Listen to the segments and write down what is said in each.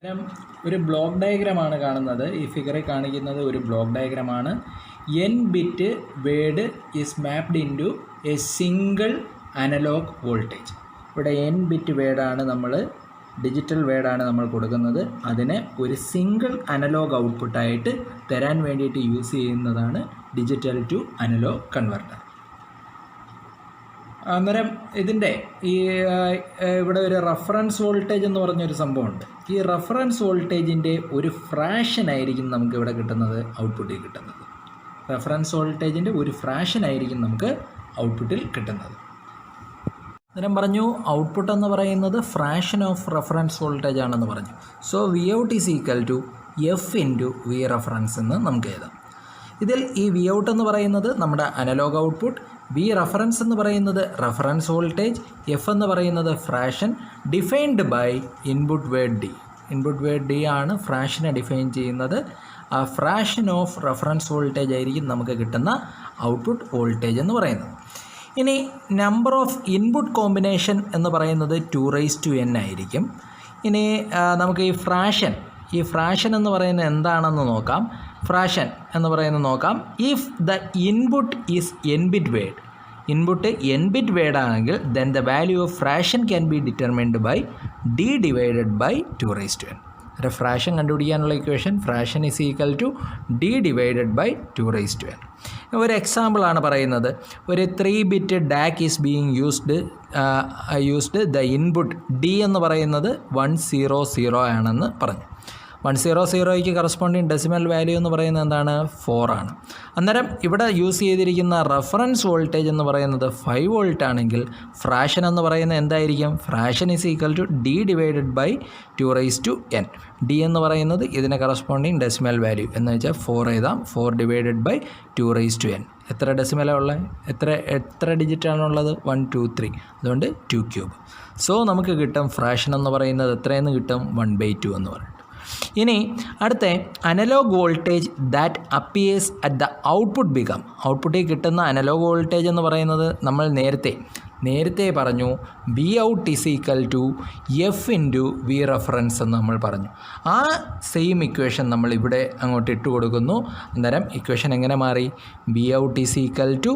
ഒരു ബ്ലോക്ക് ഡയഗ്രമാണ് കാണുന്നത്. ഈ ഫിഗറിൽ കാണിക്കുന്നത് ഒരു ബ്ലോക്ക് ഡയഗ്രമാണ്. n bit word is mapped into a single analog voltage. ഇവിടെ n ബിറ്റ് വേർഡാണ് ഡിജിറ്റൽ വേർഡാണ് നമ്മൾ കൊടുക്കുന്നത്. അതിനെ ഒരു സിംഗിൾ അനലോഗ് ഔട്ട്പുട്ടായിട്ട് തരാൻ വേണ്ടിയിട്ട് യൂസ് ചെയ്യുന്നതാണ് ഡിജിറ്റൽ ടു അനലോഗ് കൺവെർട്ടർ. അന്നേരം ഇതിൻ്റെ ഇവിടെ ഒരു റഫറൻസ് വോൾട്ടേജ് എന്ന് പറഞ്ഞൊരു സംഭവമുണ്ട്. ഈ റഫറൻസ് വോൾട്ടേജിൻ്റെ ഒരു ഫ്രാക്ഷൻ ആയിരിക്കും നമുക്ക് ഇവിടെ കിട്ടുന്നത്, ഔട്ട്പുട്ടിൽ കിട്ടുന്നത്. റഫറൻസ് വോൾട്ടേജിൻ്റെ ഒരു ഫ്രാക്ഷൻ ആയിരിക്കും നമുക്ക് ഔട്ട്പുട്ടിൽ കിട്ടുന്നത്. അന്നേരം പറഞ്ഞു ഔട്ട്പുട്ട് എന്ന് പറയുന്നത് ഫ്രാക്ഷൻ ഓഫ് റഫറൻസ് വോൾട്ടേജ് ആണെന്ന് പറഞ്ഞു. So V out is equal to F into V reference എന്ന് നമുക്ക് എഴുതാം. ഇതിൽ ഈ വി ഔട്ട് എന്ന് പറയുന്നത് നമ്മുടെ അനലോഗ് ഔട്ട്പുട്ട്, വി റഫറൻസ് എന്ന് പറയുന്നത് റഫറൻസ് വോൾട്ടേജ്, എഫ് എന്ന് പറയുന്നത് fraction defined by input word D. Input word D ആണ് ഫ്രാക്ഷനെ ഡിഫൈൻ ചെയ്യുന്നത്. ആ ഫ്രാക്ഷൻ ഓഫ് റഫറൻസ് വോൾട്ടേജ് ആയിരിക്കും നമുക്ക് കിട്ടുന്ന ഔട്ട്പുട്ട് വോൾട്ടേജ് എന്ന് പറയുന്നത്. ഇനി നമ്പർ ഓഫ് ഇൻപുട്ട് കോമ്പിനേഷൻ എന്ന് പറയുന്നത് 2n ആയിരിക്കും. ഇനി നമുക്ക് ഈ ഫ്രാക്ഷൻ എന്ന് പറയുന്നത് എന്താണെന്ന് നോക്കാം. ഫ്രാക്ഷൻ എന്ന് പറയുന്നത് നോക്കാം. If the input is n bit word, input n bit word ആണെങ്കിൽ then the value of fraction can be determined by d divided by 2n. ഒരു ഫ്രാക്ഷൻ കണ്ടുപിടിക്കാനുള്ള equation fraction is equal to d divided by 2n. ഒരു എക്സാമ്പിളാണ് പറയുന്നത്. ഒരു 3 bit DAC is being used the input d എന്ന് പറയുന്നത് 100 ആണെന്ന് പറഞ്ഞു. 100ക്ക് കറസ്പോണ്ടിങ് ഡെസിമൽ വാല്യൂ എന്ന് പറയുന്നത് എന്താണ്? 4 ആണ്. അന്നേരം ഇവിടെ യൂസ് ചെയ്തിരിക്കുന്ന റഫറൻസ് വോൾട്ടേജ് എന്ന് പറയുന്നത് 5 വോൾട്ട് ആണെങ്കിൽ ഫ്രാക്ഷൻ എന്ന് പറയുന്നത് എന്തായിരിക്കും? Fraction is equal to d divided by 2n. d എന്ന് പറയുന്നത് ഇതിന് കറസ്പോണ്ടിങ് ഡെസിമൽ വാല്യൂ എന്ന് വെച്ചാൽ 4 എഴുതാം. 4 ഡിവൈഡഡ് ബൈ 2n. എത്ര ഡെസിമലാണ് ഉള്ളത്? എത്ര ഡിജിറ്റാണുള്ളത്? 1 2 3. അതുകൊണ്ട് 2 ക്യൂബ്. സോ നമുക്ക് കിട്ടും ഫ്രാക്ഷൻ എന്ന് പറയുന്നത് എത്രയെന്ന് കിട്ടും? 1/2 എന്ന് പറയും. ഇനി അടുത്ത analogue voltage that appears at the output become. ഔട്ട്പുട്ടിൽ കിട്ടുന്ന അനലോഗ് വോൾട്ടേജ് എന്ന് പറയുന്നത് നമ്മൾ നേരത്തെ പറഞ്ഞു V out is equal to F into V reference എന്ന് നമ്മൾ പറഞ്ഞു. ആ സെയിം ഇക്വേഷൻ നമ്മൾ ഇവിടെ അങ്ങോട്ട് ഇട്ട് കൊടുക്കുന്നു. അന്നേരം ഇക്വേഷൻ എങ്ങനെ മാറി? V out is equal to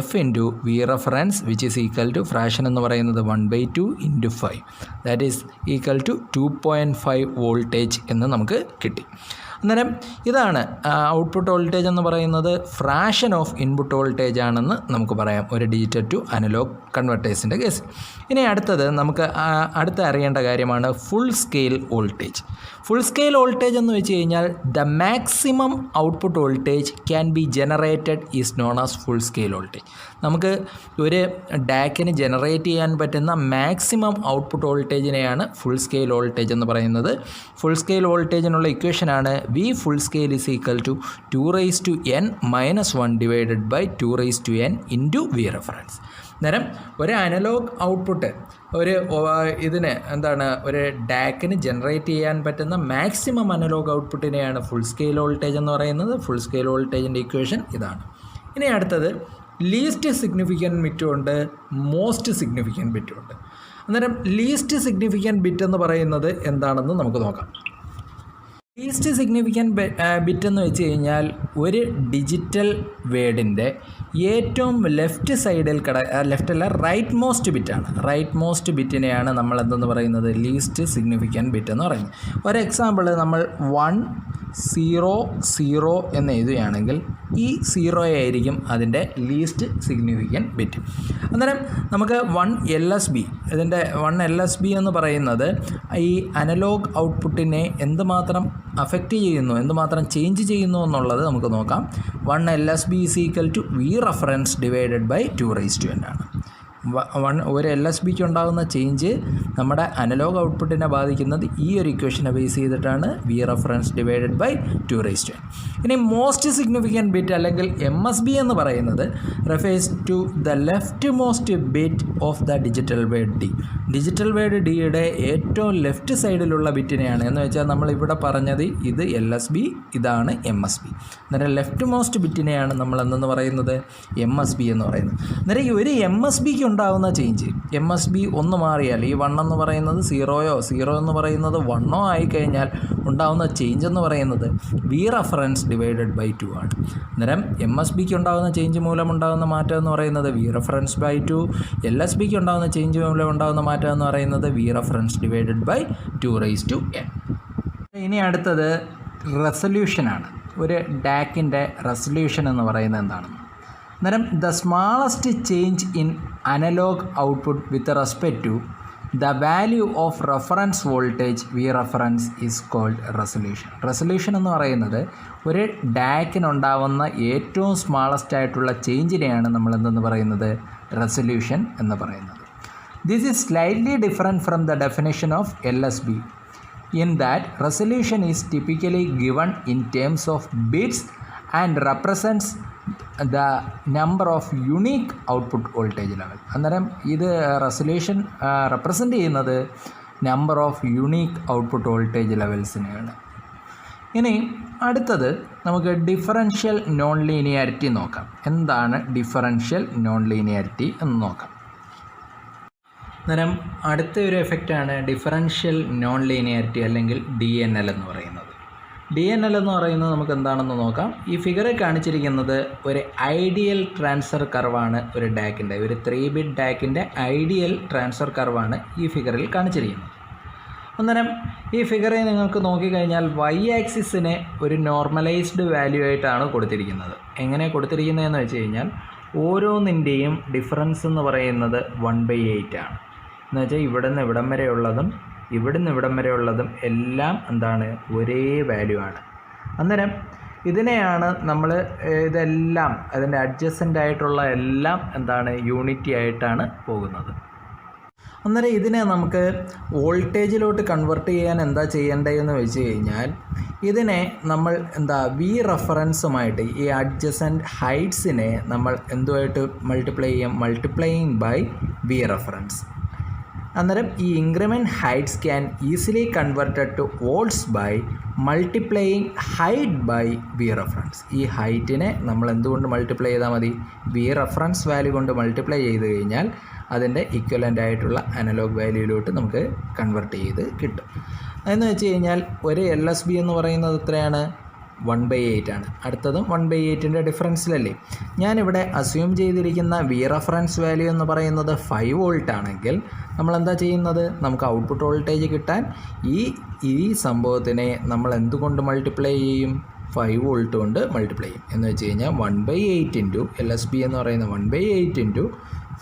F into V reference which is equal to fraction എന്ന് പറയുന്നത് 1/2 into 5 that is equal to 2.5 voltage എന്ന് നമുക്ക് കിട്ടി. അന്നേരം ഇതാണ് ഔട്ട്പുട്ട് വോൾട്ടേജ് എന്ന് പറയുന്നത് ഫ്രാക്ഷൻ ഓഫ് ഇൻപുട്ട് വോൾട്ടേജ് ആണെന്ന് നമുക്ക് പറയാം ഒരു ഡിജിറ്റൽ ടു അനലോഗ് കൺവെർട്ടേഴ്സിൻ്റെ കേസ്. ഇനി അടുത്തത് നമുക്ക് അറിയേണ്ട കാര്യമാണ് full scale voltage. Full scale voltage എന്ന് വെച്ച് കഴിഞ്ഞാൽ the maximum output voltage can be generated is known as full scale voltage. നമുക്ക് ഒരു ഡാക്കിന് ജനറേറ്റ് ചെയ്യാൻ പറ്റുന്ന മാക്സിമം ഔട്ട്പുട്ട് വോൾട്ടേജിനെയാണ് ഫുൾ സ്കെയിൽ വോൾട്ടേജ് എന്ന് പറയുന്നത്. ഫുൾ സ്കെയിൽ വോൾട്ടേജിനുള്ള ഇക്വേഷനാണ് V full scale is equal to 2n - 1 divided by 2n into V reference. അന്നേരം ഒരു അനലോഗ് ഔട്ട്പുട്ട് ഒരു ഡാക്കിന് ജനറേറ്റ് ചെയ്യാൻ പറ്റുന്ന മാക്സിമം അനലോഗ് ഔട്ട്പുട്ടിനെയാണ് ഫുൾ സ്കെയിൽ വോൾട്ടേജ് എന്ന് പറയുന്നത്. ഫുൾ സ്കെയിൽ വോൾട്ടേജിൻ്റെ ഇക്വേഷൻ ഇതാണ്. ഇനി അടുത്തത് ലീസ്റ്റ് സിഗ്നിഫിക്കൻറ്റ് ബിറ്റും ഉണ്ട്, മോസ്റ്റ് സിഗ്നിഫിക്കൻറ്റ് ബിറ്റും ഉണ്ട്. അന്നേരം ലീസ്റ്റ് സിഗ്നിഫിക്കൻറ്റ് ബിറ്റ് എന്ന് പറയുന്നത് എന്താണെന്ന് നമുക്ക് നോക്കാം. ലീസ്റ്റ് സിഗ്നിഫിക്കൻറ്റ് ബിറ്റ് എന്ന് വെച്ച് കഴിഞ്ഞാൽ ഒരു ഡിജിറ്റൽ വേർഡിൻ്റെ ഏറ്റവും ലെഫ്റ്റ് സൈഡിൽ റൈറ്റ് മോസ്റ്റ് ബിറ്റാണ്. റൈറ്റ് മോസ്റ്റ് ബിറ്റിനെയാണ് നമ്മൾ എന്തെന്ന് പറയുന്നത്? ലീസ്റ്റ് സിഗ്നിഫിക്കൻറ്റ് ബിറ്റ് എന്ന് പറയുന്നത്. ഒരു എക്സാമ്പിൾ നമ്മൾ 100 എന്ന് എഴുതുകയാണെങ്കിൽ ഈ 0 ആയിരിക്കും അതിൻ്റെ ലീസ്റ്റ് സിഗ്നിഫിക്കൻറ്റ് ബിറ്റ്. അന്നേരം നമുക്ക് 1 LSB ഇതിൻ്റെ 1 LSB എന്ന് പറയുന്നത് ഈ അനലോഗ് ഔട്ട്പുട്ടിനെ എന്തുമാത്രം അഫക്റ്റ് ചെയ്യുന്നു, എന്തുമാത്രം ചേഞ്ച് ചെയ്യുന്നു എന്നുള്ളത് നമുക്ക് നോക്കാം. 1 LSB is equal to V reference divided by 2n ആണ്. ഒരു LSBക്ക് ഉണ്ടാകുന്ന ചേഞ്ച് നമ്മുടെ അനലോഗ് ഔട്ട്പുട്ടിനെ ബാധിക്കുന്നത് ഈ ഒരു ഇക്വേഷനെ ബേസ് ചെയ്തിട്ടാണ് V reference divided by 2n. ഇനി മോസ്റ്റ് സിഗ്നിഫിക്കൻറ്റ് ബിറ്റ് അല്ലെങ്കിൽ MSB എന്ന് പറയുന്നത് refers to the left most bit of the digital word D. Digital word ഡിയുടെ ഏറ്റവും ലെഫ്റ്റ് സൈഡിലുള്ള ബിറ്റിനെയാണ്. എന്ന് വെച്ചാൽ നമ്മളിവിടെ പറഞ്ഞത് ഇത് LSB, ഇതാണ് MSB. അന്നേരം ലെഫ്റ്റ് മോസ്റ്റ് ബിറ്റിനെയാണ് നമ്മൾ എന്തെന്ന് പറയുന്നത്? MSB എന്ന് പറയുന്നത്. അന്നേരം ഈ ഒരു MSBക്ക് ഉണ്ടാകുന്ന ചേഞ്ച്, MSB ഒന്ന് മാറിയാൽ, ഈ 1 എന്ന് പറയുന്നത് 0യോ 0 എന്ന് പറയുന്നത് 1 ആയിക്കഴിഞ്ഞാൽ ഉണ്ടാകുന്ന ചേഞ്ച് എന്ന് പറയുന്നത് വി റെഫറൻസ് ഡിവൈഡഡ് ബൈ 2 ആണ്. അന്നേരം MSBക്ക് ഉണ്ടാകുന്ന ചേഞ്ച് മൂലം ഉണ്ടാകുന്ന മാറ്റം എന്ന് പറയുന്നത് വി റെഫറൻസ് ബൈ 2, LSBക്ക് ഉണ്ടാകുന്ന ചേഞ്ച് മൂലം ഉണ്ടാകുന്ന മാറ്റം എന്ന് പറയുന്നത് V reference divided by 2n. ഇനി അടുത്തത് റെസൊല്യൂഷനാണ്. ഒരു ഡാക്കിൻ്റെ റെസൊല്യൂഷൻ എന്ന് പറയുന്നത് എന്താണെന്ന്. അന്നേരം the smallest change in analogue output with respect to the value of reference voltage V reference is called resolution. Resolution എന്ന് പറയുന്നത് ഒരു ഡാക്കിനുണ്ടാവുന്ന ഏറ്റവും സ്മാളസ്റ്റ് ആയിട്ടുള്ള ചേഞ്ചിനെയാണ് നമ്മൾ എന്തെന്ന് പറയുന്നത് റെസൊല്യൂഷൻ എന്ന് പറയുന്നത്. This is slightly different from the definition of LSB in that resolution is typically given in terms of bits and represents the number of unique output voltage level. അന്നേരം ഇത് റെസൊല്യൂഷൻ റെപ്രസെൻ്റ് ചെയ്യുന്നത് number of unique output voltage ലെവൽസിനെയാണ്. ഇനി അടുത്തത് നമുക്ക് differential non linearity നോക്കാം. എന്താണ് differential non linearity എന്ന് നോക്കാം. അന്നേരം അടുത്ത ഒരു എഫക്റ്റാണ് ഡിഫറൻഷ്യൽ നോൺ ലീനിയാരിറ്റി അല്ലെങ്കിൽ DNL എന്ന് പറയുന്നത്. DNL എന്ന് പറയുന്നത് നമുക്ക് എന്താണെന്ന് നോക്കാം. ഈ ഫിഗറിൽ കാണിച്ചിരിക്കുന്നത് ഒരു ഐഡിയൽ ട്രാൻസ്ഫർ കർവാണ്. ഒരു ഡാക്കിൻ്റെ ഒരു 3-bit ഡാക്കിൻ്റെ ഐഡിയൽ ട്രാൻസ്ഫർ കർവാണ് ഈ ഫിഗറിൽ കാണിച്ചിരിക്കുന്നത്. അന്നേരം ഈ ഫിഗറിൽ നിങ്ങൾക്ക് നോക്കിക്കഴിഞ്ഞാൽ y ആക്സിസിനെ ഒരു നോർമലൈസ്ഡ് വാല്യൂ ആയിട്ടാണ് കൊടുത്തിരിക്കുന്നത്. എങ്ങനെ കൊടുത്തിരിക്കുന്നതെന്ന് വെച്ച് കഴിഞ്ഞാൽ ഓരോന്നിൻ്റെയും ഡിഫറൻസ് എന്ന് പറയുന്നത് 1/8 ആണ്. എന്ന് വെച്ചാൽ ഇവിടെ നിന്ന് ഇവിടം വരെയുള്ളതും ഇവിടുന്ന് ഇവിടം വരെയുള്ളതും എല്ലാം എന്താണ് ഒരേ വാല്യൂ ആണ്. അന്നേരം ഇതിനെയാണ് നമ്മൾ ഇതെല്ലാം അതിൻ്റെ അഡ്ജസൻ്റ് ആയിട്ടുള്ള എല്ലാം എന്താണ് യൂണിറ്റി ആയിട്ടാണ് പോകുന്നത്. അന്നേരം ഇതിനെ നമുക്ക് വോൾട്ടേജിലോട്ട് കൺവെർട്ട് ചെയ്യാൻ എന്താ ചെയ്യേണ്ടതെന്ന് വെച്ച് കഴിഞ്ഞാൽ ഇതിനെ നമ്മൾ വി റെഫറൻസുമായിട്ട് ഈ അഡ്ജസൻറ്റ് ഹൈറ്റ്സിനെ നമ്മൾ എന്തുമായിട്ട് മൾട്ടിപ്ലൈയിങ് ബൈ വി റെഫറൻസ്. അന്നേരം ഈ increment heights can easily converted to volts by multiplying height by V reference. ഈ ഹൈറ്റിനെ നമ്മൾ എന്തുകൊണ്ട് മൾട്ടിപ്ലൈ ചെയ്താൽ മതി? വി റെഫറൻസ് വാല്യൂ കൊണ്ട് മൾട്ടിപ്ലൈ ചെയ്ത് കഴിഞ്ഞാൽ അതിൻ്റെ ഇക്വലൻ്റ് ആയിട്ടുള്ള അനലോഗ് വാല്യൂയിലോട്ട് നമുക്ക് കൺവെർട്ട് ചെയ്ത് കിട്ടും. എന്ന് വെച്ച് കഴിഞ്ഞാൽ ഒരു LSB എന്ന് പറയുന്നത് എത്രയാണ്? 1/8 ആണ്. അടുത്തതും 1/8ൻ്റെ ഡിഫറൻസിലല്ലേ. ഞാനിവിടെ അസ്യൂം ചെയ്തിരിക്കുന്ന വി റെഫറൻസ് വാല്യൂ എന്ന് പറയുന്നത് 5 വോൾട്ട് ആണെങ്കിൽ നമ്മളെന്താ ചെയ്യുന്നത്? നമുക്ക് ഔട്ട്പുട്ട് വോൾട്ടേജ് കിട്ടാൻ ഈ സംഭവത്തിനെ നമ്മൾ എന്തുകൊണ്ട് മൾട്ടിപ്ലൈ ചെയ്യും? 5 വോൾട്ട് കൊണ്ട് മൾട്ടിപ്ലൈ ചെയ്യും. എന്ന് വെച്ച് കഴിഞ്ഞാൽ 1/8 ഇൻറ്റു LSB എന്ന് പറയുന്ന 1/8 ഇൻറ്റു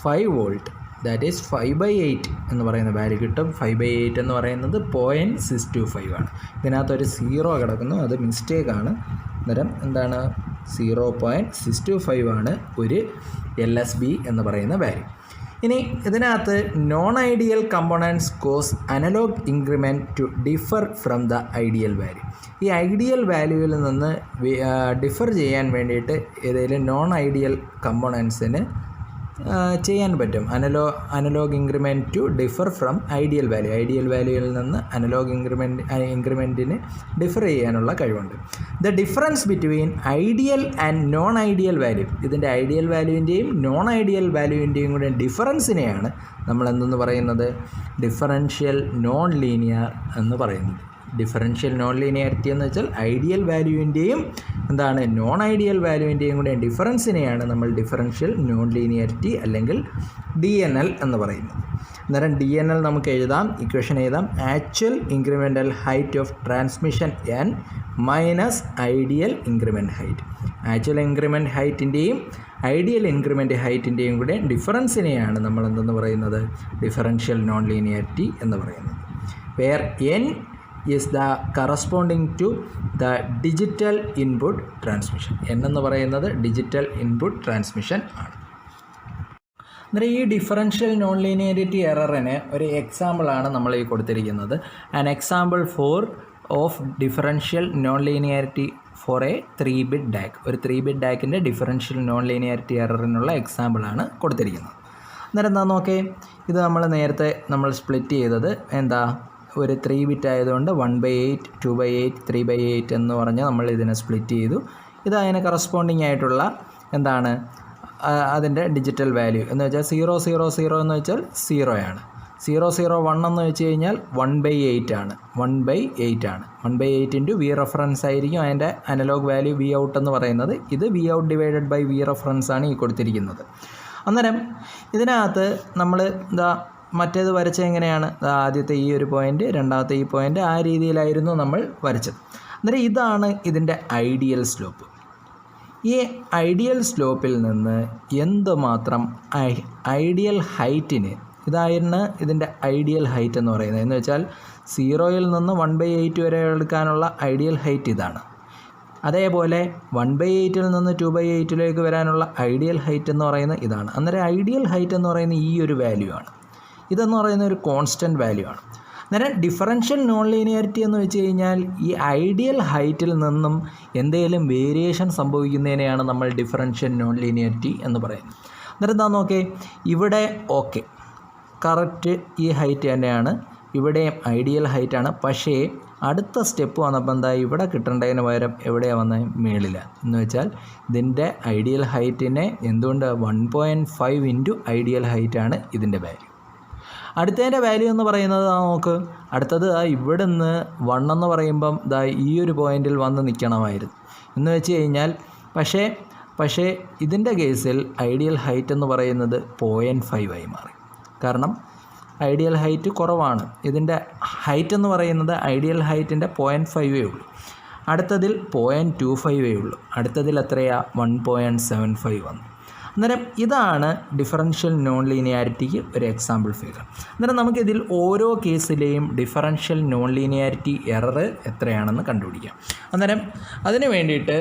5 വോൾട്ട്, ദാറ്റ് ഈസ് 5/8 എന്ന് പറയുന്ന വാല്യൂ കിട്ടും. 5/8 എന്ന് പറയുന്നത് 0.625 ആണ്. ഇതിനകത്തൊരു 0 കിടക്കുന്നു, അത് മിസ്റ്റേക്കാണ്. അന്നേരം എന്താണ്? 0.625 ആണ് ഒരു LSB എന്ന് പറയുന്ന വാല്യൂ. ഇനി ഇതിനകത്ത് non ideal components cause analogue increment to differ from the ideal value. ഈ ഐഡിയൽ വാല്യൂവിൽ നിന്ന് ഡിഫർ ചെയ്യാൻ വേണ്ടിയിട്ട് ഏതെങ്കിലും നോൺ ഐഡിയൽ കമ്പോണൻറ്റ്സിന് ചെയ്യാൻ പറ്റും. Analog increment to differ from ideal വാല്യൂയിൽ നിന്ന് അനലോഗ് ഇൻക്രിമെൻറ്റിന് ഡിഫർ ചെയ്യാനുള്ള കഴിവുണ്ട്. The difference between ideal and non ideal value, ഇതിൻ്റെ ഐഡിയൽ വാല്യൂവിൻ്റെയും നോൺ ഐഡിയൽ വാല്യൂവിൻ്റെയും കൂടെ ഡിഫറൻസിനെയാണ് നമ്മൾ എന്തെന്ന് പറയുന്നത്? ഡിഫറൻഷ്യൽ നോൺ ലീനിയർ എന്ന് പറയുന്നത്. ഡിഫറൻഷ്യൽ നോൺ ലീനിയാരിറ്റി എന്ന് വെച്ചാൽ ഐഡിയൽ വാല്യൂവിൻ്റെയും നോൺ ഐഡിയൽ വാല്യൂവിൻ്റെയും കൂടെ ഡിഫറൻസിനെയാണ് നമ്മൾ ഡിഫറൻഷ്യൽ നോൺ ലീനിയാരിറ്റി അല്ലെങ്കിൽ DNL എന്ന് പറയുന്നത്. അന്നേരം DNL നമുക്ക് എഴുതാം, ഇക്വേഷൻ എഴുതാം. Actual incremental height of transmission N minus ideal increment height. Actual increment ഹൈറ്റിൻ്റെയും ഐഡിയൽ ഇൻക്രിമെൻറ്റ് ഹൈറ്റിൻ്റെയും കൂടെ ഡിഫറൻസിനെയാണ് നമ്മൾ എന്തെന്ന് പറയുന്നത്? ഡിഫറൻഷ്യൽ നോൺ ലീനിയാരിറ്റി എന്ന് പറയുന്നത്. Where N is the corresponding to the digital input transmission. എന്ന് പറയുന്നത് ഡിജിറ്റൽ ഇൻപുട്ട് ട്രാൻസ്മിഷൻ ആണ്. അന്നേരം ഈ ഡിഫറൻഷ്യൽ നോൺ ലീനിയറിറ്റി എററിന് ഒരു എക്സാമ്പിളാണ് നമ്മൾ ഈ കൊടുത്തിരിക്കുന്നത്. An example of differential non linearity for a 3-bit DAC. ഒരു 3-bit DACൻ്റെ ഡിഫറൻഷ്യൽ നോൺ ലീനിയറിറ്റി എററിനുള്ള എക്സാമ്പിളാണ് കൊടുത്തിരിക്കുന്നത്. അന്നേരം എന്താ നോക്കേ, ഇത് നേരത്തെ നമ്മൾ സ്പ്ലിറ്റ് ചെയ്തത് ഒരു 3-bit ആയതുകൊണ്ട് 1/8, 2/8, 3/8 എന്ന് പറഞ്ഞ് നമ്മൾ ഇതിനെ സ്പ്ലിറ്റ് ചെയ്തു. ഇത് അതിന് കറസ്പോണ്ടിങ് ആയിട്ടുള്ള അതിൻ്റെ ഡിജിറ്റൽ വാല്യൂ എന്ന് വെച്ചാൽ 000 എന്ന് വെച്ചാൽ 0 ആണ്. 001 എന്ന് വെച്ച് കഴിഞ്ഞാൽ 1/8 ആണ്. 1/8 ആണ്. 1/8 ഇൻറ്റു വി റെഫറൻസ് ആയിരിക്കും അതിൻ്റെ അനലോഗ് വാല്യൂ വി ഔട്ട് എന്ന് പറയുന്നത്. ഇത് V out divided by V reference ആണ് ഈ കൊടുത്തിരിക്കുന്നത്. അന്നേരം ഇതിനകത്ത് നമ്മൾ മറ്റേത് വരച്ചത് എങ്ങനെയാണ്? ആദ്യത്തെ ഈ ഒരു പോയിൻ്റ്, രണ്ടാമത്തെ ഈ പോയിൻ്റ്, ആ രീതിയിലായിരുന്നു നമ്മൾ വരച്ചത്. അന്നേരം ഇതാണ് ഇതിൻ്റെ ഐഡിയൽ സ്ലോപ്പ്. ഈ ഐഡിയൽ സ്ലോപ്പിൽ നിന്ന് എന്തുമാത്രം ഐഡിയൽ ഹൈറ്റിന്, ഇതായിരുന്നു ഇതിൻ്റെ ഐഡിയൽ ഹൈറ്റ് എന്ന് പറയുന്നത്. എന്ന് വെച്ചാൽ 0യിൽ നിന്ന് 1/8 വരെ എടുക്കാനുള്ള ഐഡിയൽ ഹൈറ്റ് ഇതാണ്. അതേപോലെ 1/8ൽ നിന്ന് 2/8ലേക്ക് വരാനുള്ള ഐഡിയൽ ഹൈറ്റ് എന്ന് പറയുന്നത് ഇതാണ്. അന്നേരം ഐഡിയൽ ഹൈറ്റ് എന്ന് പറയുന്നത് ഈ ഒരു വാല്യൂ ആണ്. ഇതെന്ന് പറയുന്ന ഒരു കോൺസ്റ്റൻറ്റ് വാല്യൂ ആണ്. അന്നേരം ഡിഫറൻഷ്യൽ നോൺ ലീനിയാരിറ്റി എന്ന് വെച്ച് കഴിഞ്ഞാൽ ഈ ഐഡിയൽ ഹൈറ്റിൽ നിന്നും എന്തെങ്കിലും വേരിയേഷൻ സംഭവിക്കുന്നതിനെയാണ് നമ്മൾ ഡിഫറൻഷ്യൽ നോൺ ലീനിയാരിറ്റി എന്ന് പറയുന്നത്. അന്നേരം എന്താ നോക്കേ, ഇവിടെ ഓക്കെ കറക്റ്റ് ഈ ഹൈറ്റ് തന്നെയാണ്, ഇവിടെയും ഐഡിയൽ ഹൈറ്റാണ്. പക്ഷേ അടുത്ത സ്റ്റെപ്പ് വന്നപ്പോൾ എന്താ, ഇവിടെ കിട്ടേണ്ടതിന് പകരം എവിടെയാണ് വന്നത്? മേളില. എന്ന് വെച്ചാൽ ഇതിൻ്റെ ഐഡിയൽ ഹൈറ്റിനെ എന്തുകൊണ്ട് 1.5 ഇൻറ്റു ഐഡിയൽ ഹൈറ്റാണ് ഇതിൻ്റെ വാല്യൂ. അടുത്തതിൻ്റെ വാല്യൂ എന്ന് പറയുന്നത് നോക്ക്, അടുത്തത് ഇവിടെ നിന്ന് 1 എന്ന് പറയുമ്പം ഈ ഒരു പോയിന്റിൽ വന്ന് നിൽക്കണമായിരുന്നു എന്ന് വെച്ച് കഴിഞ്ഞാൽ, പക്ഷേ ഇതിൻ്റെ കേസിൽ ഐഡിയൽ ഹൈറ്റ് എന്ന് പറയുന്നത് 0.5 ആയി മാറി. കാരണം ഐഡിയൽ ഹൈറ്റ് കുറവാണ്. ഇതിൻ്റെ ഹൈറ്റ് എന്ന് പറയുന്നത് ഐഡിയൽ ഹൈറ്റിൻ്റെ 0.5 ഉള്ളൂ. അടുത്തതിൽ 0.25 ഉള്ളൂ. അടുത്തതിൽ എത്രയാണ്? 1.75 വന്നു. അന്നേരം ഇതാണ് ഡിഫറൻഷ്യൽ നോൺ ലീനിയാരിറ്റിക്ക് ഒരു എക്സാമ്പിൾ ഫിഗർ. അന്നേരം നമുക്കിതിൽ ഓരോ കേസിലെയും ഡിഫറൻഷ്യൽ നോൺ ലീനിയാരിറ്റി എറർ എത്രയാണെന്ന് കണ്ടുപിടിക്കാം. അന്നേരം അതിന് വേണ്ടിയിട്ട്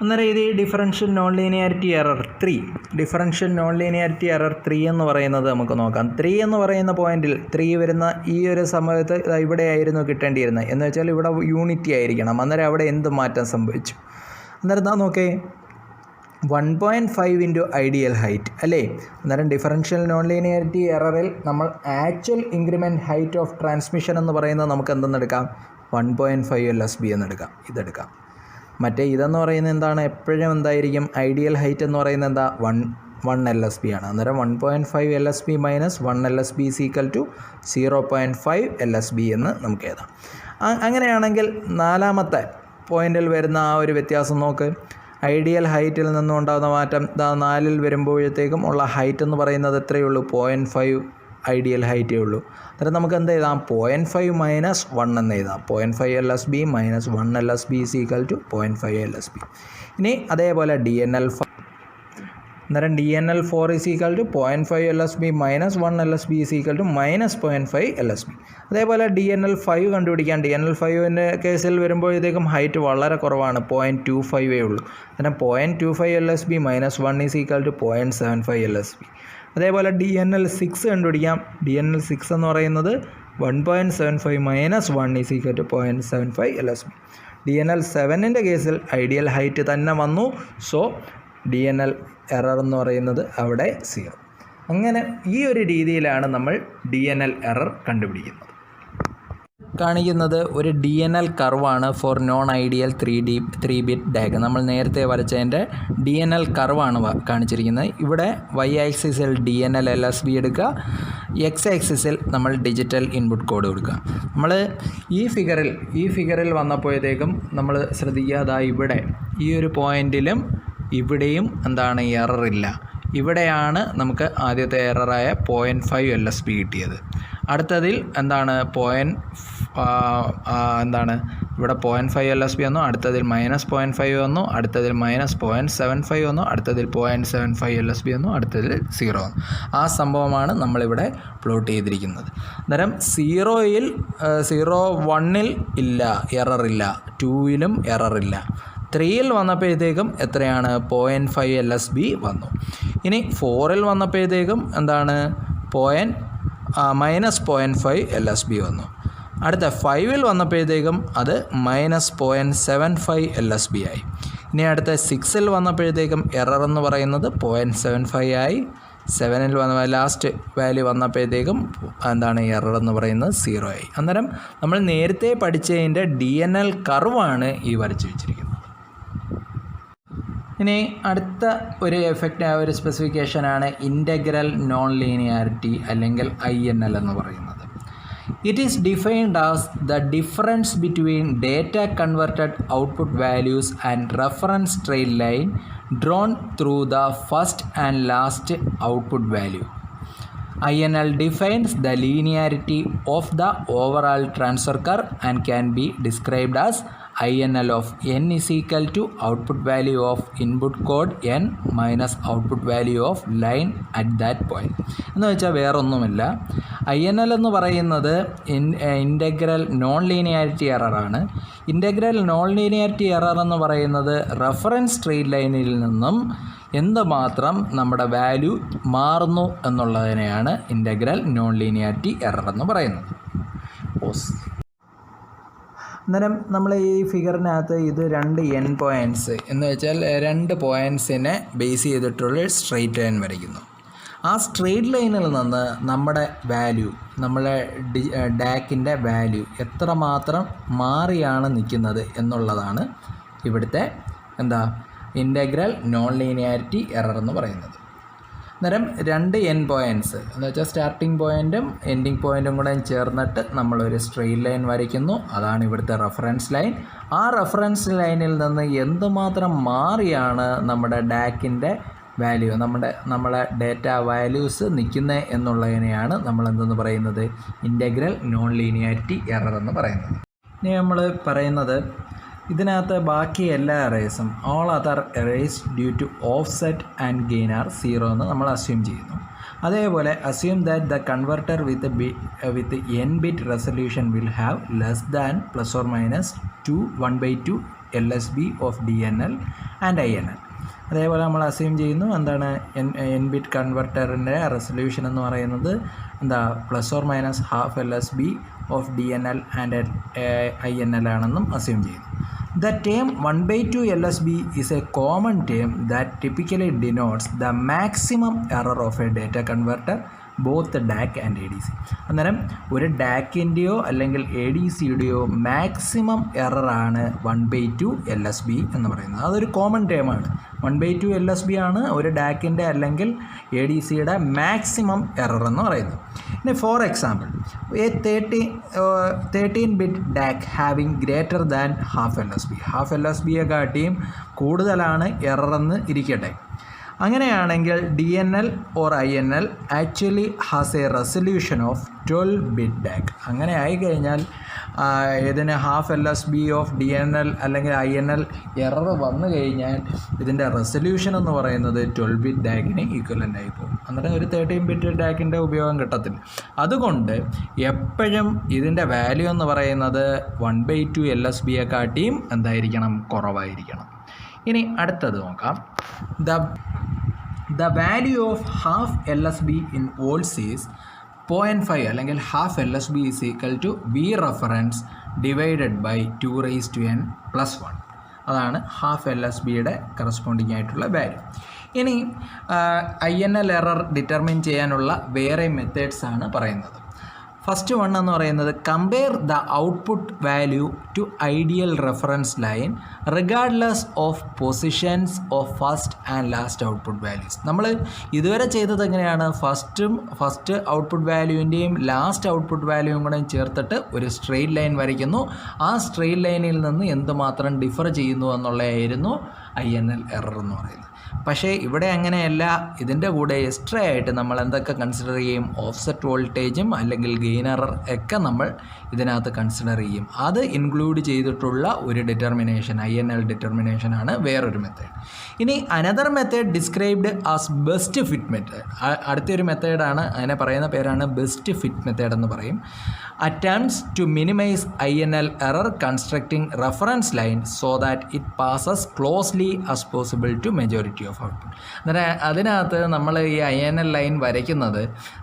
അന്നേരം ഇത് differential non linearity error 3, differential non linearity error 3 എന്ന് പറയുന്നത് നമുക്ക് നോക്കാം. 3 എന്ന് പറയുന്ന പോയിന്റിൽ 3 വരുന്ന ഈ ഒരു സമയത്ത് ഇവിടെ ആയിരുന്നു കിട്ടേണ്ടിയിരുന്നത്. എന്ന് വെച്ചാൽ ഇവിടെ യൂണിറ്റി ആയിരിക്കണം. അന്നേരം അവിടെ എന്ത് മാറ്റം സംഭവിച്ചു? അന്നേരം എന്താ നോക്കേ, 1.5 ഇൻറ്റു ഐഡിയൽ ഹൈറ്റ് അല്ലേ. അന്നേരം ഡിഫറൻഷ്യൽ നോൺ ലീനിയാരിറ്റി എററിൽ നമ്മൾ actual increment height of transmission എന്ന് പറയുന്നത് നമുക്ക് എന്തെന്നെടുക്കാം? 1.5 LSB എന്നെടുക്കാം. ഇതെടുക്കാം. മറ്റേ ഇതെന്ന് പറയുന്നത് എന്താണ്? എപ്പോഴും എന്തായിരിക്കും? ഐഡിയൽ ഹൈറ്റ് എന്ന് പറയുന്നത് എന്താ? 1 LSB ആണ്. അന്നേരം 1.5 LSB minus 1 LSB is equal to 0.5 LSB എന്ന് നമുക്ക് എഴുതാം. അങ്ങനെയാണെങ്കിൽ നാലാമത്തെ പോയിന്റിൽ വരുന്ന ആ ഒരു വ്യത്യാസം നോക്ക്. ഐഡിയൽ ഹൈറ്റിൽ നിന്നുണ്ടാകുന്ന മാറ്റം 4ൽ വരുമ്പോഴത്തേക്കും ഉള്ള ഹൈറ്റ് എന്ന് പറയുന്നത് എത്രയേ ഉള്ളൂ? 0.5 ഐഡിയൽ ഹൈറ്റേ ഉള്ളൂ. അന്നേരം നമുക്ക് എന്ത് എഴുതാം? 0.5 മൈനസ് 1 എന്ന് എഴുതാം. 0.5 LSB minus 1 LSB is equal to 0.5 LSB. ഇനി അതേപോലെ DNL4, അന്നേരം DNL4 is equal to 0.5 LSB minus 1 LSB is equal to minus 0.5 LSB. അതേപോലെ DNL5 കണ്ടുപിടിക്കാം. DNL5ൻ്റെ കേസിൽ വരുമ്പോഴത്തേക്കും ഹൈറ്റ് വളരെ കുറവാണ്, 0.25 ഉള്ളൂ. അന്നേരം 0.25 LSB minus 1 is equal to 0.75 LSB. അതേപോലെ DNL6 കണ്ടുപിടിക്കാം. DNL6 എന്ന് പറയുന്നത് 1.75 minus 1 is equal to 0.75 LSB. DNL7ൻ്റെ കേസിൽ ഐഡിയൽ ഹൈറ്റ് തന്നെ വന്നു. സോ DNL എറർ എന്ന് പറയുന്നത് അവിടെ 0. അങ്ങനെ ഈ ഒരു രീതിയിലാണ് നമ്മൾ DNL എറർ കണ്ടുപിടിക്കുന്നത്. കാണിക്കുന്നത് ഒരു DNL കർവാണ് for non ideal 3 bit DAC. നമ്മൾ നേരത്തെ വരച്ചതിൻ്റെ DNL കർവാണ് കാണിച്ചിരിക്കുന്നത്. ഇവിടെ y ആക്സിസിൽ DNL LSB എടുക്കുക, x ആക്സിസിൽ നമ്മൾ ഡിജിറ്റൽ ഇൻപുട്ട് കോഡ് കൊടുക്കുക. നമ്മൾ ഈ ഫിഗറിൽ വന്നപ്പോഴത്തേക്കും നമ്മൾ ശ്രദ്ധിക്കുക, ഇവിടെ ഈ ഒരു പോയിന്റിലും ഇവിടെയും എന്താണ്? എററില്ല. ഇവിടെയാണ് നമുക്ക് ആദ്യത്തെ എററായ 0.5 LSB കിട്ടിയത്. അടുത്തതിൽ എന്താണ്? ഇവിടെ 0.5 LSB വന്നു, അടുത്തതിൽ മൈനസ് 0.5 വന്നു, അടുത്തതിൽ മൈനസ് 0.75 വന്നു, അടുത്തതിൽ 0.75 LSB വന്നു, അടുത്തതിൽ 0 വന്നു. ആ സംഭവമാണ് നമ്മളിവിടെ പ്ലോട്ട് ചെയ്തിരിക്കുന്നത്. അന്നേരം 0.1ൽ ഇല്ല, എററില്ല. 2ലും എററില്ല. 3ൽ വന്നപ്പോഴത്തേക്കും എത്രയാണ്? 0.5 LSB വന്നു. ഇനി 4ൽ വന്നപ്പോഴത്തേക്കും എന്താണ്? മൈനസ് 0.5 LSB വന്നു. അടുത്ത 5ൽ വന്നപ്പോഴത്തേക്കും അത് മൈനസ് 0.75 LSB ആയി. ഇനി അടുത്ത 6ൽ വന്നപ്പോഴത്തേക്കും എറർ എന്ന് പറയുന്നത് 0.75 ആയി. 7ൽ വന്ന ലാസ്റ്റ് വാല്യൂ വന്നപ്പോഴത്തേക്കും എന്താണ്? എറർ എന്ന് പറയുന്നത് 0 ആയി. അന്നേരം നമ്മൾ നേരത്തെ പഠിച്ചതിൻ്റെ DNL കർവാണ് ഈ വരച്ച് വെച്ചിരിക്കുന്നത്. ഇനി അടുത്ത ഒരു ഒരു സ്പെസിഫിക്കേഷനാണ് ഇൻ്റഗ്രൽ നോൺ ലീനിയാരിറ്റി അല്ലെങ്കിൽ INL എന്ന് പറയുന്നത്. It is defined as the difference between data converted output values and reference straight line drawn through the first and last output value. INL defines the linearity of the overall transfer curve and can be described as INL of n is equal to output value of input code n minus output value of line at that point. എന്ന് വെച്ചാൽ വേറൊന്നുമില്ല, INL എന്ന് പറയുന്നത് integral non linearity എററാണ്. Integral non linearity error എന്ന് പറയുന്നത് reference straight ലൈനിൽ നിന്നും എന്തുമാത്രം നമ്മുടെ വാല്യൂ മാറുന്നു എന്നുള്ളതിനെയാണ് ഇൻ്റഗ്രൽ നോൺ ലീനിയാരിറ്റി എറർ എന്ന് പറയുന്നത്. അന്നേരം നമ്മൾ ഈ ഫിഗറിനകത്ത് ഇത് 2 എൻ പോയിൻറ്റ്സ് എന്ന് വെച്ചാൽ 2 പോയിൻറ്റ്സിനെ ബേസ് ചെയ്തിട്ടുള്ള സ്ട്രെയിറ്റ് ലൈൻ വരയ്ക്കുന്നു. ആ സ്ട്രെയിറ്റ് ലൈനിൽ നിന്ന് നമ്മുടെ വാല്യൂ, നമ്മളെ ഡാക്കിൻ്റെ വാല്യൂ എത്രമാത്രം മാറിയാണ് നിൽക്കുന്നത് എന്നുള്ളതാണ് ഇവിടുത്തെ ഇൻ്റഗ്രൽ നോൺ ലീനിയാരിറ്റി എറർ എന്ന് പറയുന്നത്. അന്നേരം 2 എൻ പോയിൻറ്റ്സ് എന്ന് വെച്ചാൽ സ്റ്റാർട്ടിംഗ് പോയിൻറ്റും എൻഡിങ് പോയിൻറ്റും കൂടെ ചേർന്നിട്ട് നമ്മളൊരു സ്ട്രെയിറ്റ് ലൈൻ വരയ്ക്കുന്നു. അതാണ് ഇവിടുത്തെ റെഫറൻസ് ലൈൻ. ആ റെഫറൻസ് ലൈനിൽ നിന്ന് എന്തുമാത്രം മാറിയാണ് നമ്മുടെ ഡാക്കിൻ്റെ വാല്യൂ, നമ്മളെ ഡേറ്റ വാല്യൂസ് നിൽക്കുന്നത് എന്നുള്ളതിനെയാണ് നമ്മളെന്തെന്ന് പറയുന്നത് ഇൻ്റഗ്രൽ നോൺ ലീനിയാരിറ്റി എറർ എന്ന് പറയുന്നത്. ഇനി നമ്മൾ പറയുന്നത് ഇതിനകത്ത് ബാക്കി എല്ലാ എറേഴ്സും all other errors due to offset and gain are 0 എന്ന് നമ്മൾ അസ്യൂം ചെയ്യുന്നു. അതേപോലെ assume that the converter with n bit resolution will have less than ± 1/2 LSB of DNL and INL. അതേപോലെ നമ്മൾ അസ്യൂം ചെയ്യുന്നു എന്താണ് n ബിറ്റ് കൺവെർട്ടറിൻ്റെ റെസൊല്യൂഷൻ എന്ന് പറയുന്നത് ±½ LSB of DNL and INL ആണെന്നും അസ്യൂം ചെയ്യുന്നു. The term 1/2 LSB is a common term that typically denotes the maximum error of a data converter, both DAC and ADC. അന്നേരം ഒരു ഡാക്കിൻ്റെയോ അല്ലെങ്കിൽ ADCയുടെയോ maximum എററാണ് 1/2 LSB എന്ന് പറയുന്നത്. അതൊരു കോമൺ ടേമാണ്. 1/2 LSB ആണ് ഒരു ഡാക്കിൻ്റെ അല്ലെങ്കിൽ ADCയുടെ മാക്സിമം എറർ എന്ന് പറയുന്നത്. ഇനി for example a 13 bit DAC having greater than ½ LSB, ½ LSBയെ കാട്ടിയും കൂടുതലാണ് എററെന്ന് ഇരിക്കട്ടെ. അങ്ങനെയാണെങ്കിൽ DNL or INL actually has a resolution of 12 bit DAC. അങ്ങനെ ആയിക്കഴിഞ്ഞാൽ ഇതിന് ½ LSB ഓഫ് DNL അല്ലെങ്കിൽ INL എറർ വന്നു കഴിഞ്ഞാൽ ഇതിൻ്റെ റെസൊല്യൂഷൻ എന്ന് പറയുന്നത് 12 ബിറ്റ് ഡാക്കിന് ഈക്വലൻ്റ് ആയി പോകും. അന്നേരം ഒരു 13 ബിറ്റ് ഡാക്കിൻ്റെ ഉപയോഗം കിട്ടത്തില്ല. അതുകൊണ്ട് എപ്പോഴും ഇതിൻ്റെ വാല്യൂ എന്ന് പറയുന്നത് 1/2 LSBയെ കാട്ടിയും കുറവായിരിക്കണം. ഇനി അടുത്തത് നോക്കാം. The value of ½ LSB in volts is 0.5 അല്ലെങ്കിൽ ½ LSB is equal to V reference divided by 2n+1. അതാണ് ½ LSBയുടെ കറസ്പോണ്ടിങ് ആയിട്ടുള്ള വാല്യൂ. ഇനി INL എറർ ഡിറ്റർമിൻ ചെയ്യാനുള്ള വേറെ മെത്തേഡ്സ് ആണ് പറയുന്നത്. ഫസ്റ്റ് വൺ എന്ന് പറയുന്നത് compare the output value to ideal reference line regardless of positions of first and last output values. നമ്മൾ ഇതുവരെ ചെയ്തത് എങ്ങനെയാണ്, ഫസ്റ്റ് ഔട്ട്പുട്ട് വാല്യൂവിൻ്റെയും ലാസ്റ്റ് ഔട്ട്പുട്ട് വാല്യൂവും കൂടെ ചേർത്തിട്ട് ഒരു സ്ട്രെയിറ്റ് ലൈൻ വരയ്ക്കുന്നു. ആ സ്ട്രെയിറ്റ് ലൈനിൽ നിന്ന് എന്തുമാത്രം ഡിഫർ ചെയ്യുന്നു എന്നുള്ളതായിരുന്നു INL എറർ എന്ന് പറയുന്നത്. പക്ഷേ ഇവിടെ അങ്ങനെയല്ല. ഇതിൻ്റെ കൂടെ എക്സ്ട്രാ ആയിട്ട് നമ്മൾ എന്തൊക്കെ കൺസിഡർ ചെയ്യും, ഓഫ്സെറ്റ് വോൾട്ടേജും അല്ലെങ്കിൽ ഗെയിൻ എറർ ഒക്കെ നമ്മൾ ഇതിനകത്ത് കൺസിഡർ ചെയ്യും. അത് ഇൻക്ലൂഡ് ചെയ്തിട്ടുള്ള ഒരു ഡിറ്റർമിനേഷൻ INL ഡിറ്റർമിനേഷൻ ആണ് വേറൊരു മെത്തേഡ്. ഇനി another method described as best fit method. അടുത്തൊരു മെത്തേഡാണ്, അതിനെ പറയുന്ന പേരാണ് ബെസ്റ്റ് ഫിറ്റ് മെത്തേഡ് എന്ന് പറയും. attempts to minimize INL error constructing reference line so that it passes closely as possible to majority of output. അതിനകത്ത് നമ്മൾ ഈ INL ലൈൻ വരയ്ക്കുന്നത്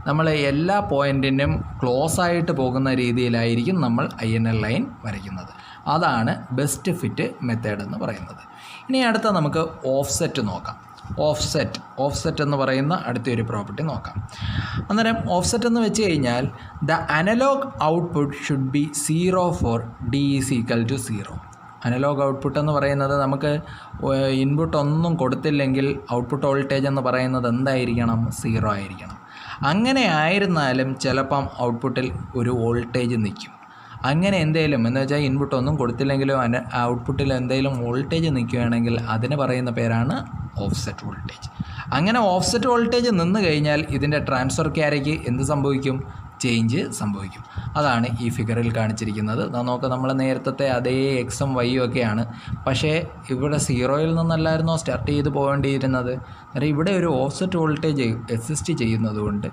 നമ്മൾ എല്ലാ പോയിൻറ്റിനും ക്ലോസ് ആയിട്ട് പോകുന്ന രീതിയിലായിരിക്കും നമ്മൾ INL ലൈൻ വരയ്ക്കുന്നത്. അതാണ് ബെസ്റ്റ് ഫിറ്റ് മെത്തേഡ് എന്ന് പറയുന്നത്. ഇനി അടുത്ത നമുക്ക് ഓഫ്സെറ്റ് നോക്കാം. ഓഫ്സെറ്റ് എന്ന് പറയുന്ന അടുത്തൊരു പ്രോപ്പർട്ടി നോക്കാം. അന്നേരം ഓഫ്സെറ്റ് എന്ന് വെച്ച് കഴിഞ്ഞാൽ the analogue output should be 0 for D is equal to 0. Analogue output എന്ന് പറയുന്നത് നമുക്ക് ഇൻപുട്ട് ഒന്നും കൊടുത്തില്ലെങ്കിൽ ഔട്ട്പുട്ട് വോൾട്ടേജ് എന്ന് പറയുന്നത് എന്തായിരിക്കണം? 0 ആയിരിക്കണം. അങ്ങനെ ആയിരുന്നാലും ചിലപ്പം ഔട്ട്പുട്ടിൽ ഒരു വോൾട്ടേജ് നിൽക്കും. അങ്ങനെ എന്തെങ്കിലും എന്ന് വെച്ചാൽ ഇൻപുട്ട് ഒന്നും കൊടുത്തില്ലെങ്കിലും ഔട്ട്പുട്ടിൽ എന്തെങ്കിലും വോൾട്ടേജ് നിൽക്കുകയാണെങ്കിൽ അതിന് പറയുന്ന പേരാണ് ഓഫ്സെറ്റ് വോൾട്ടേജ്. അങ്ങനെ ഓഫ്സെറ്റ് വോൾട്ടേജ് നിന്ന് കഴിഞ്ഞാൽ ഇതിൻ്റെ ട്രാൻസ്ഫർ ക്യാരിക്ക് എന്ത് സംഭവിക്കും? ചേഞ്ച് സംഭവിക്കും. അതാണ് ഈ ഫിഗറിൽ കാണിച്ചിരിക്കുന്നത്. നോക്കുക, നമ്മൾ നേരത്തെ അതേ എക്സും വൈയും ഒക്കെയാണ്. പക്ഷേ ഇവിടെ 0-യിൽ നിന്നല്ലായിരുന്നോ സ്റ്റാർട്ട് ചെയ്ത് പോകേണ്ടിയിരുന്നത്? അന്നേരം ഇവിടെ ഒരു ഓഫ്സെറ്റ് വോൾട്ടേജ് എക്സിസ്റ്റ് ചെയ്യുന്നതുകൊണ്ട്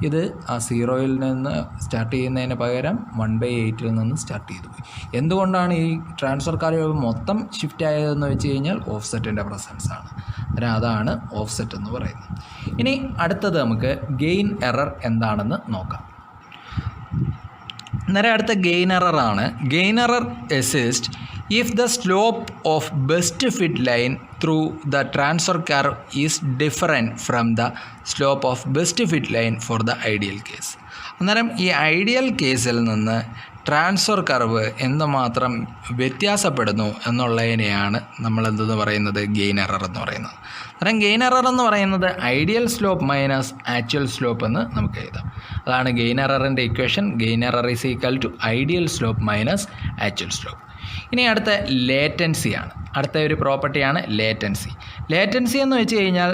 ഇത് ആ 0-യിൽ നിന്ന് സ്റ്റാർട്ട് ചെയ്യുന്നതിന് പകരം 1/8-ൽ നിന്ന് സ്റ്റാർട്ട് ചെയ്തു പോയി. എന്തുകൊണ്ടാണ് ഈ ട്രാൻസ്ഫർ കാര്യം മൊത്തം ഷിഫ്റ്റ് ആയതെന്ന് വെച്ച് കഴിഞ്ഞാൽ ഓഫ്സെറ്റിൻ്റെ പ്രസൻസ് ആണ്. അന്നേരം അതാണ് ഓഫ്സെറ്റ് എന്ന് പറയുന്നത്. ഇനി അടുത്തത് നമുക്ക് ഗെയിൻ എറർ എന്താണെന്ന് നോക്കാം. അന്നേരം അടുത്ത ഗെയിൻ എറർ ആണ്. Gain error exist if the slope of best fit line through the transfer curve is different from the slope of best fit line for the ideal case. അന്നേരം ഈ ideal കേസിൽ നിന്ന് transfer curve എന്തുമാത്രം വ്യത്യാസപ്പെടുന്നു എന്നുള്ളതിനെയാണ് നമ്മൾ എന്തെന്ന് പറയുന്നത്? ഗെയിൻ എറർ എന്ന് പറയുന്നത്. അന്നേരം ഗെയിൻ എറർ എന്ന് പറയുന്നത് ideal slope minus actual slope എന്ന് നമുക്ക് എഴുതാം. അതാണ് ഗെയിൻ എററിൻ്റെ equation. Gain error is equal to ideal slope minus actual slope. ഇനി അടുത്ത ലേറ്റൻസിയാണ്. അടുത്ത ഒരു പ്രോപ്പർട്ടിയാണ് ലേറ്റൻസി. ലേറ്റൻസി എന്ന് വെച്ച് കഴിഞ്ഞാൽ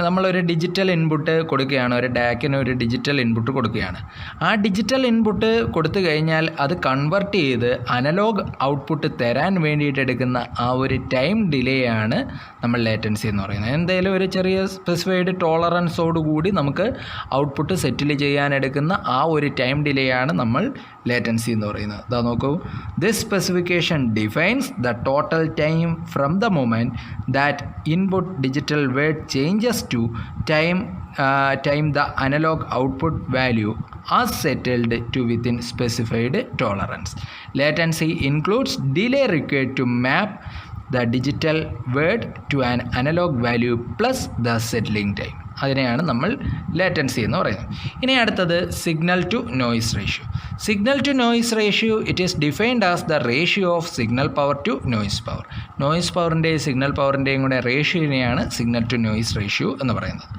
നമ്മളൊരു ഡിജിറ്റൽ ഇൻപുട്ട് കൊടുക്കുകയാണ്, ഒരു ഡാക്കിന് ഒരു ഡിജിറ്റൽ ഇൻപുട്ട് കൊടുക്കുകയാണ്. ആ ഡിജിറ്റൽ ഇൻപുട്ട് കൊടുത്തു കഴിഞ്ഞാൽ അത് കൺവെർട്ട് ചെയ്ത് അനലോഗ് ഔട്ട്പുട്ട് തരാൻ വേണ്ടിയിട്ട് എടുക്കുന്ന ആ ഒരു ടൈം ഡിലേ ആണ് നമ്മൾ ലേറ്റൻസി എന്ന് പറയുന്നത്. എന്തെങ്കിലും ഒരു ചെറിയ സ്പെസിഫൈഡ് ടോളറൻസോടുകൂടി നമുക്ക് ഔട്ട്പുട്ട് സെറ്റിൽ ചെയ്യാൻ എടുക്കുന്ന ആ ഒരു ടൈം ഡിലേ ആണ് നമ്മൾ ലേറ്റൻസി എന്ന് പറയുന്നത്. അതാ നോക്കൂ, this specification defines the total time from the moment that input digital word changes to time the analog output value are settled to within specified tolerance. Latency includes delay required to map the digital word to an analog value plus the settling time. അതിനെയാണ് നമ്മൾ latency എന്ന് പറയുന്നത്. ഇനി അടുത്തത് signal to noise ratio. Signal to noise ratio it is defined as the ratio of signal power to noise power. Noise പവറിൻ്റെയും signal പവറിൻ്റെയും കൂടെ റേഷ്യോനെയാണ് സിഗ്നൽ ടു നോയിസ് റേഷ്യോ എന്ന് പറയുന്നത്.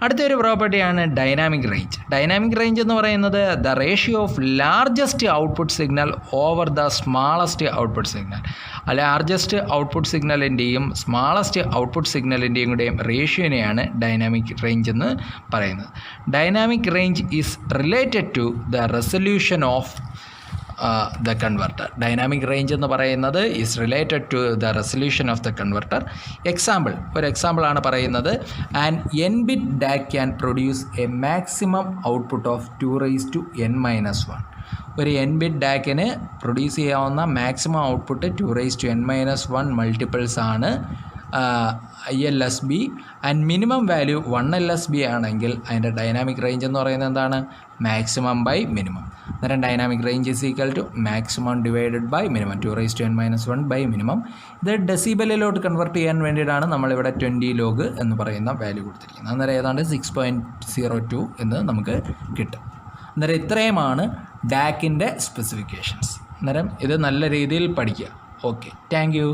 അടുത്തൊരു പ്രോപ്പർട്ടിയാണ് ഡൈനാമിക് റേഞ്ച്. ഡൈനാമിക് റേഞ്ച് എന്ന് പറയുന്നത് the ratio of largest output signal over the smallest output signal. Largest output സിഗ്നലിൻ്റെയും സ്മാളസ്റ്റ് ഔട്ട്പുട്ട് സിഗ്നലിൻ്റെയും കൂടെയും റേഷ്യോനെയാണ് ഡൈനാമിക് റേഞ്ച് എന്ന് പറയുന്നത്. Dynamic range is related to the resolution of the converter. Dynamic range എന്ന് പറയുന്നത് is related to the resolution of the converter. ഒരു എക്സാമ്പിളാണ് പറയുന്നത്, an n bit DAC can produce a maximum output of 2n-1. ഒരു n bit DACന് produce ചെയ്യാവുന്ന maximum output 2n-1 multiples ആണ് ILSB. And minimum value 1LSB ആണെങ്കിൽ അതിൻ്റെ dynamic range എന്ന് പറയുന്നത് എന്താണ്? Maximum by minimum. അന്നേരം dynamic range is equal to maximum divided by minimum, 2n-1 by minimum. ഇത് ഡെസിബലിലോട്ട് കൺവെർട്ട് ചെയ്യാൻ വേണ്ടിയിട്ടാണ് നമ്മളിവിടെ 20 log എന്ന് പറയുന്ന വാല്യൂ കൊടുത്തിരിക്കുന്നത്. അന്നേരം ഏതാണ്ട് 6.02 എന്ന് നമുക്ക് കിട്ടും. അന്നേരം ഇത്രയുമാണ് DACൻ്റെ സ്പെസിഫിക്കേഷൻസ്. അന്നേരം ഇത് നല്ല രീതിയിൽ പഠിക്കുക. Okay, thank you.